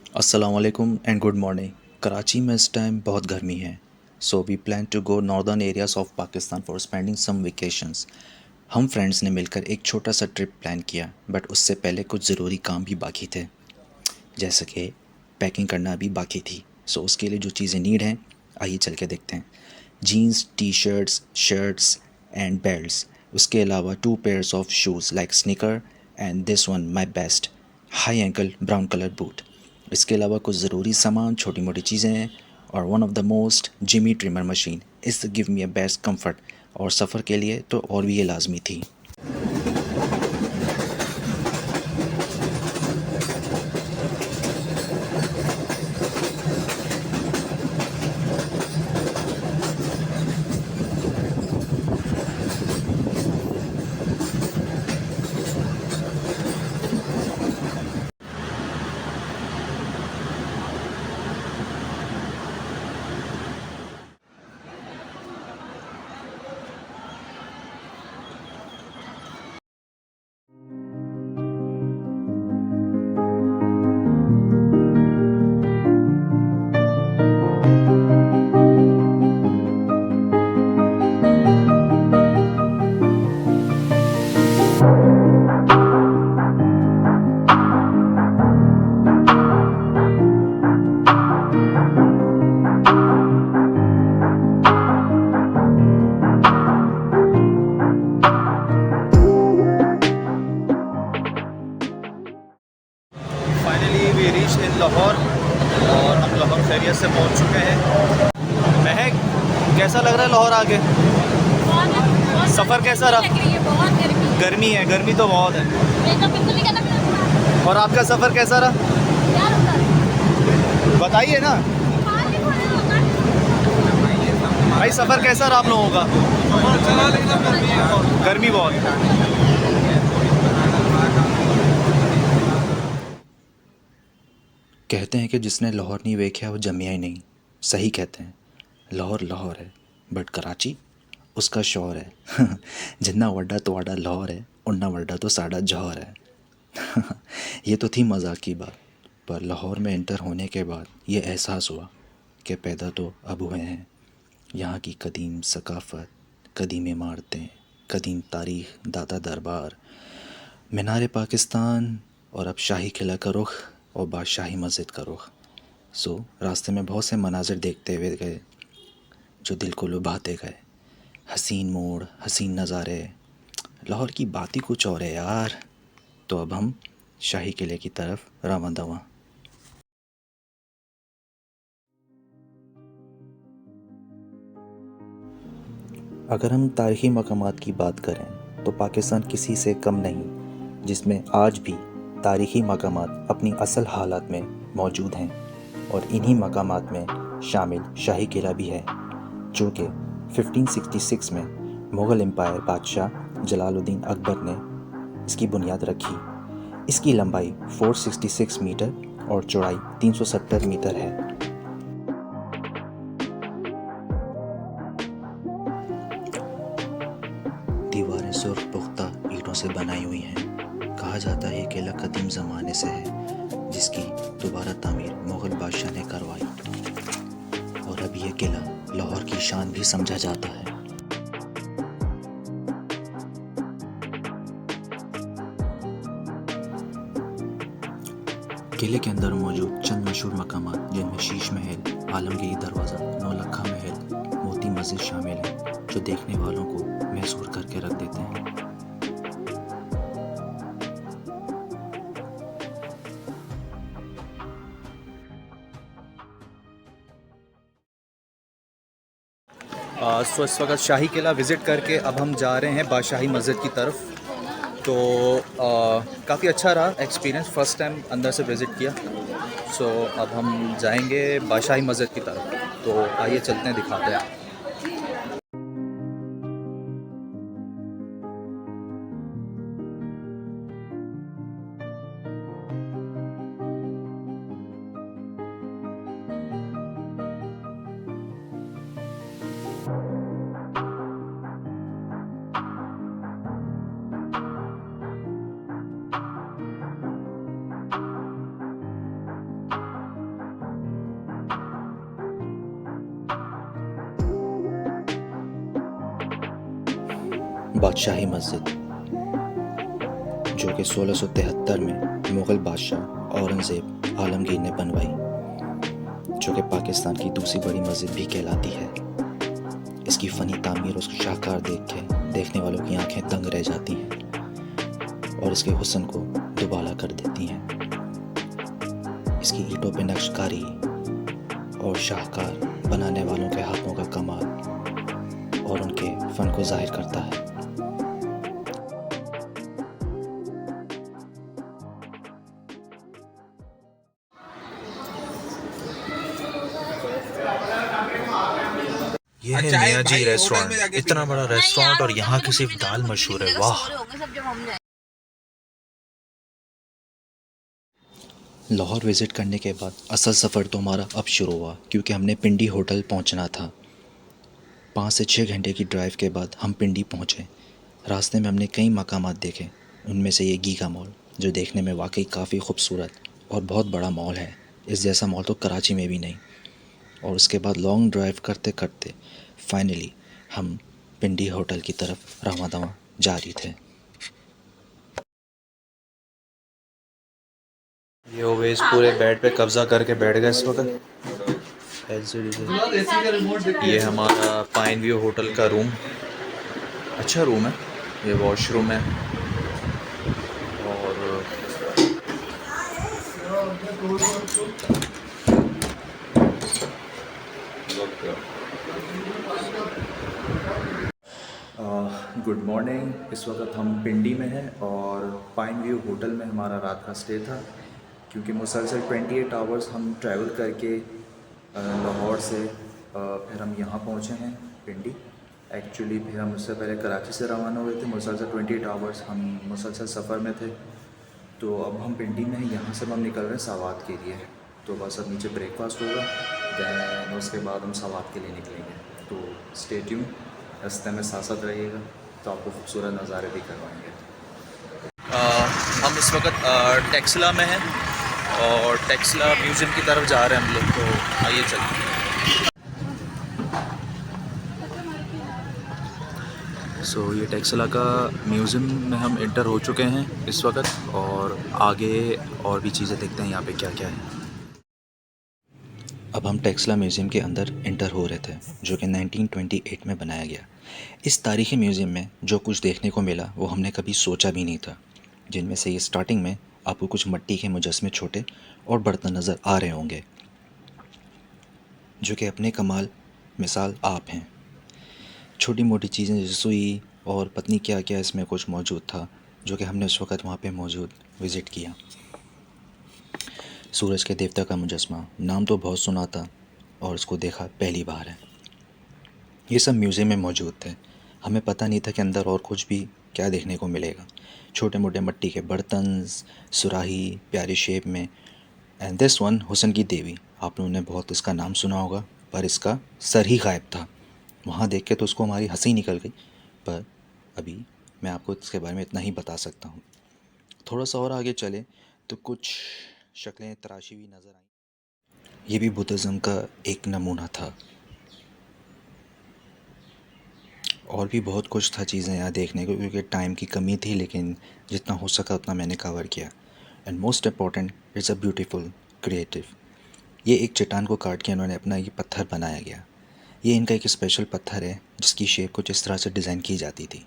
अस्सलाम वालेकुम and good morning. Karachi में इस टाइम बहुत गर्मी है, so we plan to go northern areas of Pakistan for spending some vacations. हम फ्रेंड्स ने मिलकर एक छोटा सा ट्रिप प्लान किया, बट उससे पहले कुछ ज़रूरी काम भी बाकी थे, जैसे कि पैकिंग करना भी बाकी थी। सो उसके लिए जो चीज़ें नीड हैं, आइए चल के देखते हैं। Jeans, T shirts, shirts and belts. उसके अलावा 2 pairs of shoes like sneaker and this one my best, high ankle brown colour boot. इसके अलावा कुछ ज़रूरी सामान, छोटी मोटी चीज़ें हैं, और one of the most Jimmy trimmer machine is give me a best comfort. और सफ़र के लिए तो और भी ये लाजमी थी। Finally we reach in Lahore और हम लाहौर खैरियत से पहुंच चुके हैं। महक, कैसा लग रहा है लाहौर आके? सफ़र कैसा रहा? बहुत गर्मी है, गर्मी तो बहुत है। गर्मी। और आपका सफ़र कैसा रहा, बताइए ना भाई। सफ़र कैसा रहा आप लोगों का? गर्मी बहुत है। कहते हैं कि जिसने लाहौर नहीं वेख्या वो जमिया ही नहीं। सही कहते हैं। लाहौर लाहौर है, बट कराची उसका शौर है। जितना वड्डा तो वाडा लाहौर है, उन्ना वड्डा तो साडा जौहर है। ये तो थी मजाक की बात, पर लाहौर में एंटर होने के बाद ये एहसास हुआ कि पैदा तो अब हुए हैं। यहाँ की कदीम सकाफ़त, कदीम इमारतें, कदीम तारीख़, दादा दरबार, मीनार पाकिस्तान, और अब शाही किला का रुख और बादशाही मस्जिद का रुख। सो रास्ते में बहुत से मनाजिर देखते हुए गए जो दिल को लुभाते गए। हसीन मोड़, हसीन नज़ारे, लाहौर की बात ही कुछ और है यार। तो अब हम शाही किले की तरफ रवां दवां। अगर हम तारीख़ी मकामात की बात करें तो पाकिस्तान किसी से कम नहीं, जिसमें आज भी तारीख़ी मकामात अपनी असल हालत में मौजूद हैं। और इन्हीं मकामात में शामिल शाही किला भी है, जो कि 1566 में मुग़ल एम्पायर बादशाह जलालुद्दीन अकबर ने इसकी बुनियाद रखी। इसकी लंबाई 466 मीटर और चौड़ाई 370 मीटर है। दीवारें सुर्ख पुख्ता ईंटों से बनाई हुई हैं। कहा जाता है ये किला कदीम ज़माने से है, जिसकी दोबारा तामीर मुग़ल बादशाह ने करवाई। और अब ये किला लाहौर की शान भी समझा जाता है। किले के अंदर मौजूद चंद मशहूर मकामात, जिनमें शीश महल, आलमगीरी दरवाज़ा, नौलखा महल, मोती मस्जिद शामिल हैं, जो देखने वालों को महसूर करके रख देते हैं। सो इस वक्त शाही किला विज़िट करके अब हम जा रहे हैं बादशाही मस्जिद की तरफ। तो काफ़ी अच्छा रहा एक्सपीरियंस, फ़र्स्ट टाइम अंदर से विज़िट किया। सो अब हम जाएंगे बादशाही मस्जिद की तरफ। तो आइए चलते हैं, दिखाते हैं। बादशाही मस्जिद, जो कि 1673 में मुग़ल बादशाह औरंगज़ेब आलमगीर ने बनवाई, जो कि पाकिस्तान की दूसरी बड़ी मस्जिद भी कहलाती है। इसकी फ़नी तामीर और उसका शाहकार देख के देखने वालों की आंखें दंग रह जाती हैं और इसके हुस्न को दुबाला कर देती हैं। इसकी ईंटों पे नक्शकारी और शाहकार बनाने वालों के हाथों का कमाल और उनके फ़न को ज़ाहिर करता है। ये है मियाँ जी रेस्टोरेंट, इतना बड़ा रेस्टोरेंट और यहाँ की सिर्फ दाल मशहूर है। वाह। लाहौर विज़िट करने के बाद असल सफ़र तो हमारा अब शुरू हुआ, क्योंकि हमने पिंडी होटल पहुँचना था। 5 से 6 घंटे की ड्राइव के बाद हम पिंडी पहुँचे। रास्ते में हमने कई मकामात देखे, उनमें से ये गीगा मॉल, जो देखने में वाकई काफ़ी खूबसूरत और बहुत बड़ा मॉल है। इस जैसा मॉल तो कराची में भी नहीं। और उसके बाद लॉन्ग ड्राइव करते करते फाइनली हम पिंडी होटल की तरफ रवां दवां जारी थे। ये ओवेस पूरे बेड पे कब्ज़ा करके बैठ गए इस वक्त। ये हमारा पाइन व्यू होटल का रूम, अच्छा रूम है। ये वॉशरूम है और गुड मॉर्निंग। इस वक्त हम पिंडी में हैं और पाइन व्यू होटल में हमारा रात का स्टे था, क्योंकि मुसलसल 28 आवर्स हम ट्रैवल करके लाहौर से फिर हम यहाँ पहुँचे हैं पिंडी। एक्चुअली फिर हम उससे पहले कराची से रवाना हुए थे। मुसलसल 28 आवर्स हम मुसलसल सफ़र में थे। तो अब हम पिंडी में हैं, यहाँ से हम निकल रहे हैं सावात के लिए। तो बस अब नीचे ब्रेकफास्ट होगा, दैन उसके बाद हम सावात के लिए निकलेंगे। तो स्टे ट्यून, रास्ते में साथ साथ रहिएगा, तो आपको खूबसूरत नज़ारे भी करवाएंगे। हम इस वक्त टेक्सला में हैं और टेक्सला म्यूज़ियम की तरफ जा रहे हैं हम लोग, तो आइए चलते हैं। ये टेक्सला का म्यूज़ियम में हम इंटर हो चुके हैं इस वक्त, और आगे और भी चीज़ें देखते हैं यहाँ पे क्या क्या है। अब हम टेक्सला म्यूज़ियम के अंदर इंटर हो रहे थे, जो कि 1928 में बनाया गया। इस तारीख़ी म्यूज़ियम में जो कुछ देखने को मिला वो हमने कभी सोचा भी नहीं था, जिनमें से ये स्टार्टिंग में आपको कुछ मिट्टी के मुजस्मे छोटे और बर्तन नज़र आ रहे होंगे, जो कि अपने कमाल मिसाल आप हैं। छोटी मोटी चीज़ें जैसे सुई और पत्नी क्या क्या इसमें कुछ मौजूद था, जो कि हमने उस वक़्त वहाँ पे मौजूद विज़िट किया। सूरज के देवता का मुजस्मा, नाम तो बहुत सुना था और उसको देखा पहली बार है। ये सब म्यूज़ियम में मौजूद थे। हमें पता नहीं था कि अंदर और कुछ भी क्या देखने को मिलेगा। छोटे मोटे मिट्टी के बर्तन, सुराही प्यारी शेप में। एंड दिस वन हुसन की देवी, आप लोगों ने बहुत इसका नाम सुना होगा, पर इसका सर ही गायब था। वहाँ देख के तो उसको हमारी हंसी निकल गई, पर अभी मैं आपको इसके बारे में इतना ही बता सकता हूँ। थोड़ा सा और आगे चले तो कुछ शक्लें तराशी हुई नज़र आई। ये भी बुद्धिज़्म का एक नमूना था। और भी बहुत कुछ था चीज़ें यहाँ देखने को, क्योंकि टाइम की कमी थी, लेकिन जितना हो सका उतना मैंने कवर किया। And most important, it's a beautiful creative. ये एक चट्टान को काट के उन्होंने अपना ये पत्थर बनाया गया। ये इनका एक स्पेशल पत्थर है जिसकी शेप कुछ इस तरह से डिज़ाइन की जाती थी।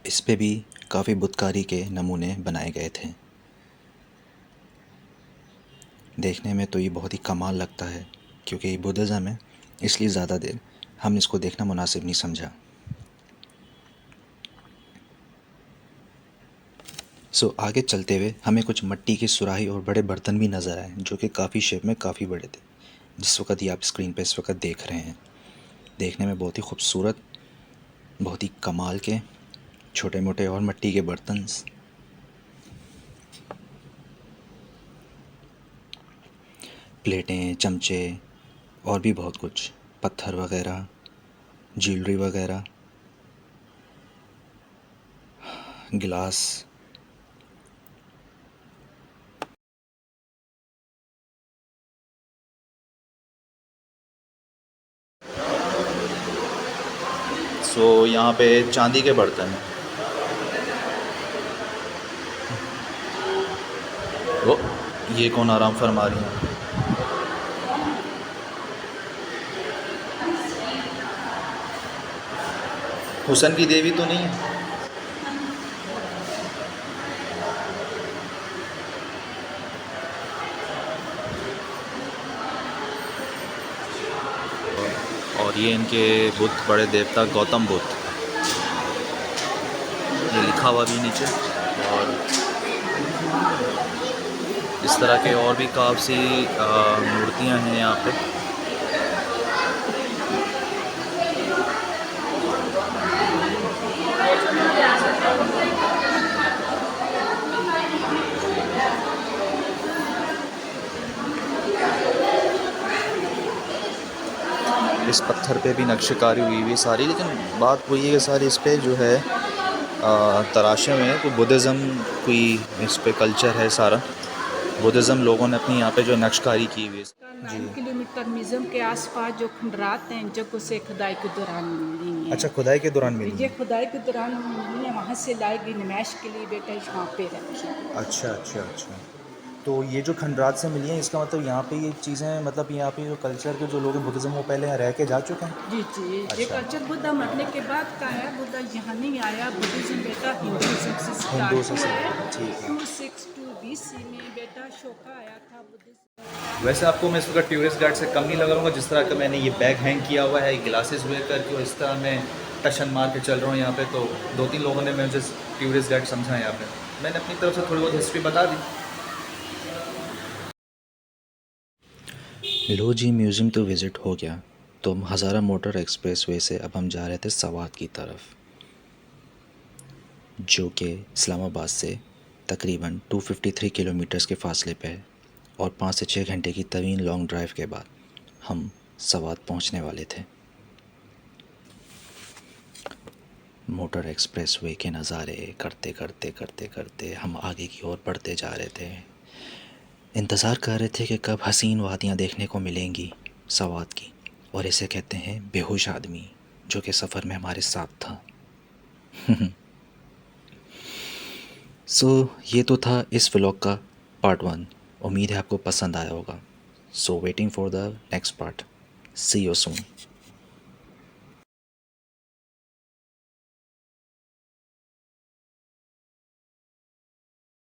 इस पे भी काफ़ी बुतकारी के नमूने बनाए गए थे। देखने में तो ये बहुत ही कमाल लगता है, क्योंकि ये बुद्धिज़्म है, इसलिए ज़्यादा देर हम इसको देखना मुनासिब नहीं समझा। आगे चलते हुए हमें कुछ मिट्टी की सुराही और बड़े बर्तन भी नज़र आए, जो कि काफ़ी शेप में काफ़ी बड़े थे, जिस वक्त ये आप स्क्रीन पे इस वक्त देख रहे हैं। देखने में बहुत ही खूबसूरत, बहुत ही कमाल के छोटे मोटे और मिट्टी के बर्तन, प्लेटें, चमचे और भी बहुत कुछ, पत्थर वगैरह, ज्वेलरी वगैरह, गिलास। सो यहाँ पे चांदी के बर्तन हैं। ओ, ये कौन आराम फरमा रही है? हुसन की देवी तो नहीं है? और ये इनके बुद्ध, बड़े देवता गौतम बुद्ध, ये लिखा हुआ भी नीचे। और इस तरह के और भी काफ़ी मूर्तियाँ हैं यहाँ पे। इस पत्थर पे भी नक्शकारी हुई हुई है सारी, लेकिन बात वही है कि सारी इस पे जो है तराशे में कोई बुद्धिज़्म, कोई इस पे कल्चर है सारा। बुद्धिज़्म लोगों ने अपनी यहाँ पे जो नक्शकारी की हुई है। 9 किलोमीटर म्यूजियम के आसपास जो खंडरात हैं जब उसे खुदाई के दौरान मिली हैं। अच्छा, खुदाई के दौरान मिली ये है। खुदाई के दौरान मिली है, वहाँ से लाई गई नुमाइश के लिए बेटा यहाँ पे रहती है। अच्छा अच्छा अच्छा। तो ये जो खंडरात से मिली है, इसका मतलब यहाँ पे ये चीज़ें, मतलब यहाँ पे जो कल्चर के जो लोग हैं बुद्धिज़्म, वो पहले यहाँ रह के जा चुके हैं। जी जी, ये अच्छा। कल्चर बुद्धा मरने के बाद का है। बुद्धा यहाँ नहीं आया, बुद्धिज्म बेटा हिंदुइज्म से हिंदू स्टार्ट से हुआ है। ठीक है। 262 BC में बेटा शोका आया था बुद्धिज्म। वैसे आपको मैं इस वक्त टूरिस्ट गाइड से कम नहीं लगा रहूँगा, जिस तरह का मैंने ये बैग हैंग किया हुआ है, ग्लासेस वेयर करके, और इस तरह मैं टशन मार के चल रहा हूँ यहाँ पे। तो 2-3 लोगों ने मुझे टूरिस्ट गाइड समझा यहाँ पे। मैंने अपनी तरफ से थोड़ी बहुत हिस्ट्री बता दी। लो जी, म्यूज़ियम तो विज़िट हो गया, तो हम हज़ारा मोटर एक्सप्रेसवे से अब हम जा रहे थे सवात की तरफ, जो कि इस्लामाबाद से तकरीबन 253 किलोमीटर्स के फासले पे है। और 5 से 6 घंटे की तवील लॉन्ग ड्राइव के बाद हम सवात पहुंचने वाले थे। मोटर एक्सप्रेसवे के नज़ारे करते करते करते करते हम आगे की ओर बढ़ते जा रहे थे। इंतज़ार कर रहे थे कि कब हसीन वादियाँ देखने को मिलेंगी सवात की, और इसे कहते हैं बेहोश आदमी, जो कि सफ़र में हमारे साथ था। ये तो था इस व्लॉग का पार्ट 1। उम्मीद है आपको पसंद आया होगा। Waiting for the next part. See you soon.